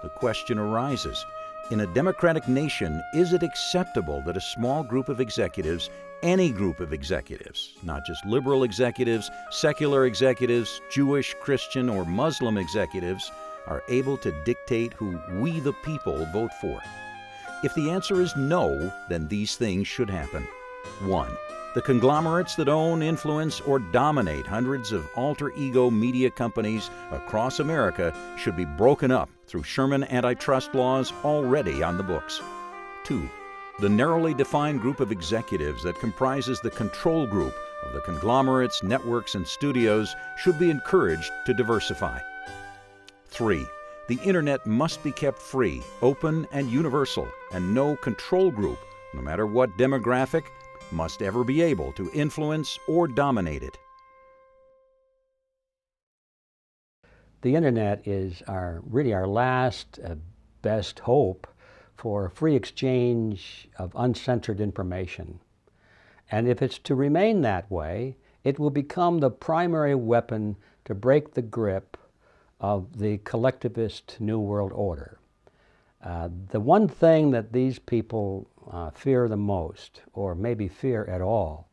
the question arises, in a democratic nation, is it acceptable that a small group of executives, any group of executives, not just liberal executives, secular executives, Jewish, Christian, or Muslim executives, are able to dictate who we the people vote for? If the answer is no, then these things should happen. 1. The conglomerates that own, influence, or dominate hundreds of alter ego media companies across America should be broken up through Sherman antitrust laws already on the books. 2. The narrowly defined group of executives that comprises the control group of the conglomerates, networks, and studios should be encouraged to diversify. 3. The Internet must be kept free, open, and universal, and no control group, no matter what demographic, must ever be able to influence or dominate it. The Internet is really our last best hope for free exchange of uncensored information. And if it's to remain that way, it will become the primary weapon to break the grip of the collectivist New World Order. The one thing that these people fear the most, or maybe fear at all,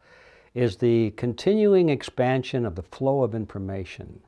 is the continuing expansion of the flow of information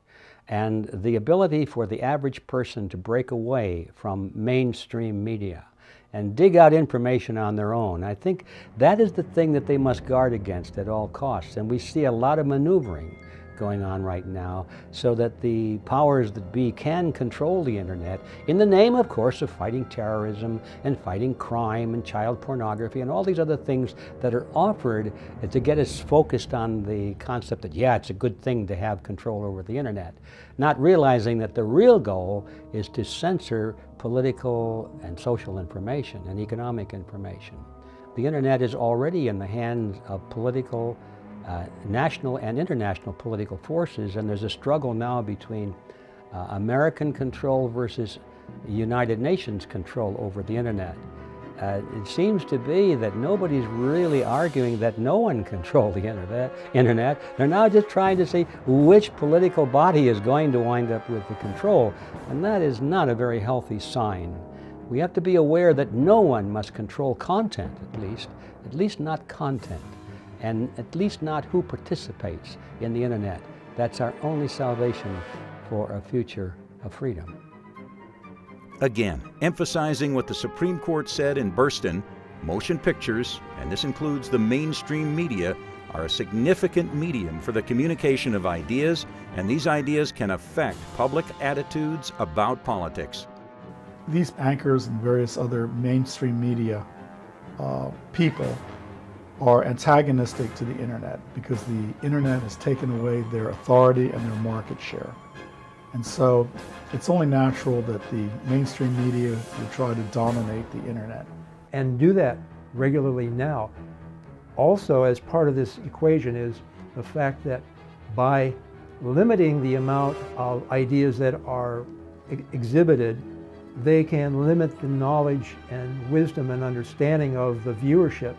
and the ability for the average person to break away from mainstream media and dig out information on their own. I think that is the thing that they must guard against at all costs, and we see a lot of maneuvering going on right now so that the powers that be can control the Internet in the name, of course, of fighting terrorism and fighting crime and child pornography and all these other things that are offered to get us focused on the concept that, yeah, it's a good thing to have control over the Internet, not realizing that the real goal is to censor political and social information and economic information. The Internet is already in the hands of political national and international political forces, and there's a struggle now between American control versus United Nations control over the Internet. It seems to be that nobody's really arguing that no one controls the Internet. They're now just trying to see which political body is going to wind up with the control, and that is not a very healthy sign. We have to be aware that no one must control content, at least not content, and at least not who participates in the Internet. That's our only salvation for a future of freedom. Again, emphasizing what the Supreme Court said in Burstyn, motion pictures, and this includes the mainstream media, are a significant medium for the communication of ideas, and these ideas can affect public attitudes about politics. These anchors and various other mainstream media people are antagonistic to the Internet because the Internet has taken away their authority and their market share. And so it's only natural that the mainstream media will try to dominate the Internet. And do that regularly now. Also, as part of this equation is the fact that by limiting the amount of ideas that are exhibited, they can limit the knowledge and wisdom and understanding of the viewership.